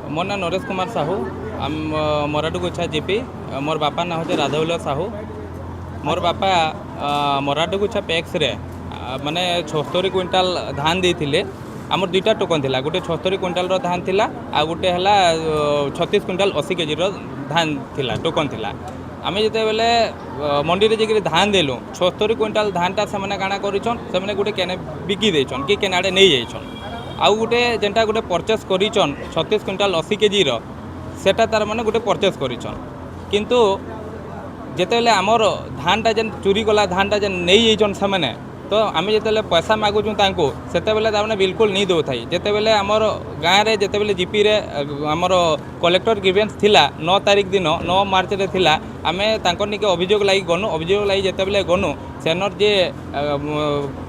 मोर ना नरेश कुमार साहू आम मराठू गुच्छा जीपी मोर बापा ना हूँ राधवल्लभ साहू मोर बापा मराठू गुच्छा पैक्स रे माने 76 क्विंटाल धान देते आमर दुईटा टोकन थिला गोटे 76 क्विंटाल धान थिला आ गोटे है 36 क्विंटाल 80 केजी धान थिला टोकन थिला आमे जिते बेले मंडी रे जेकि धान देलु 76 क्विंटाल धानटा से काଣା करिछन से गोटे केने बिकी देछन कि केने आड़े नहीं जाइछन आउ गोटे जेनटा गोटे परचेस करिछन 36 क्विंटाल 80 केजी सेटा तार माने गोटे परचेस करिछन किंतु जेतेले आमर धानटा जेन चोरी गला धानटा जेन नहीं जाइछन से तो आम जिते पैसा मागुचु से बिल्कुल नहीं दौ थाई जितेबले आमर गाँव में जितेबले जीपी रे आमर कलेक्टर ग्रीवेंस थिला 9 तारिख दिन 9 मार्च रे थिला आमे तांकर निके अभियोग लगी गनु अभियोग लगी जितेबले गनु सेनर जे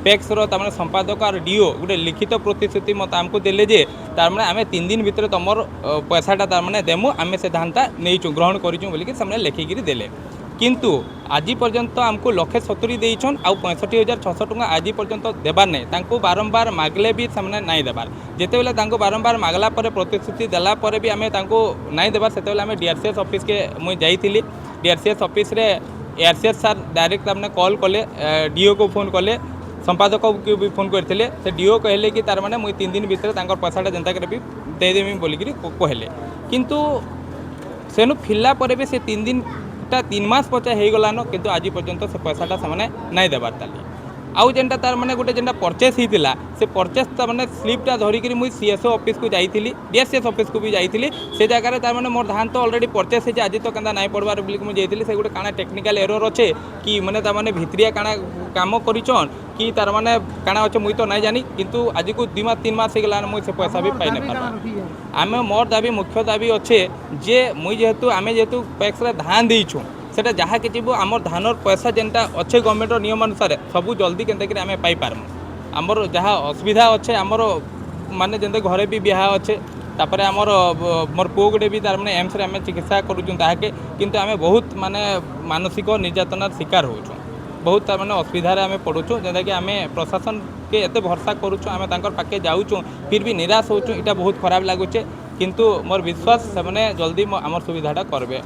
पैक्स रो संपादक और डीओ गोटे लिखित प्रतिश्रुति मत आमको देले जे तार माने आमे 3 दिन भितर तुमर पैसाटा तार माने देमु आमे से धानटा नहींचु ग्रहण करिचु बोलिक से लिखिकी देले किंतु आज पर्यंत आमको 170 देछन आउ 65,600 टका आज पर्यंत देबार नहीं तांको बारंबार मागले भी सामने नहीं देबार जेतेबेले तांको बारंबार मागला पर प्रतिश्रुति देला पर भी आमे तांको नहीं देबार सेतेबेले आमे डीआरसीएस ऑफिस के मुई जाइथिली डीआरसीएस ऑफिस रे एआरसीएस सर डायरेक्ट हमने कॉल कले डीओ को फोन कले संपादक को भी फोन करते से डीओ कहले कि तार माने मुई 3 दिन भीतर तांकर पैसाटा जनता के भी देदेमी बोलिकी कहले किंतु सेनु फिरला पर भी से 3 दिन 3 मास पचा हो गलान किंतु आज पर्यंत से पैसाटा से नहीं देबार ताली आउ जेनटा तार माने गोटे जेनटा परचेस होता से परचेस माने स्लीपटा धरिकी मुई सीएसओ ऑफिस को जाइली डीएससीएस ऑफिस को भी जाइली से जगह तार माने मोर धान तो ऑलरेडी परचेस है आज तो केंदा नहीं पड़वार बोलिक मुझे जाइली से गोटे काना टेक्निकल एरर अच्छे कि माने तार माने भित्रिया काना काम करिछन कि तार माने काना अच्छे मुई तो नहीं जानी किंतु आज को 2 मास 3 मास हो गलान मुई से पैसा भी पाई नहीं पार आमे मोर दाबी मुख्य दाबी अच्छे जे मुई जेहेतु आमे जेहेतु पैक्स रे धान देइछु सेटा जहाँ कि आमर धानर पैसा जेनटा अच्छे गवर्नमेंट नियम अनुसार सबू जल्दी केनता आम पाइपारमु आमर जहाँ असुविधा अच्छे आमर माने जेनते घरे भी ब्याह अच्छे तापर आमर मोर पुओ गोटे भी तार माने एम्स रे आम चिकित्सा करूँ ताके किंतु आम बहुत माने मानसिक निर्यातनार शिकार होचु बहुत तार माने असुविधा आम पड़ुचु जेनता कि आम प्रशासन के एते भरसा करूँ आम तांकर पाके जाऊँ फिर भी निराश होचु इटा बहुत खराब लगुचे किंतु मोर विश्वास से जल्दी आमर सुविधाटा करबे।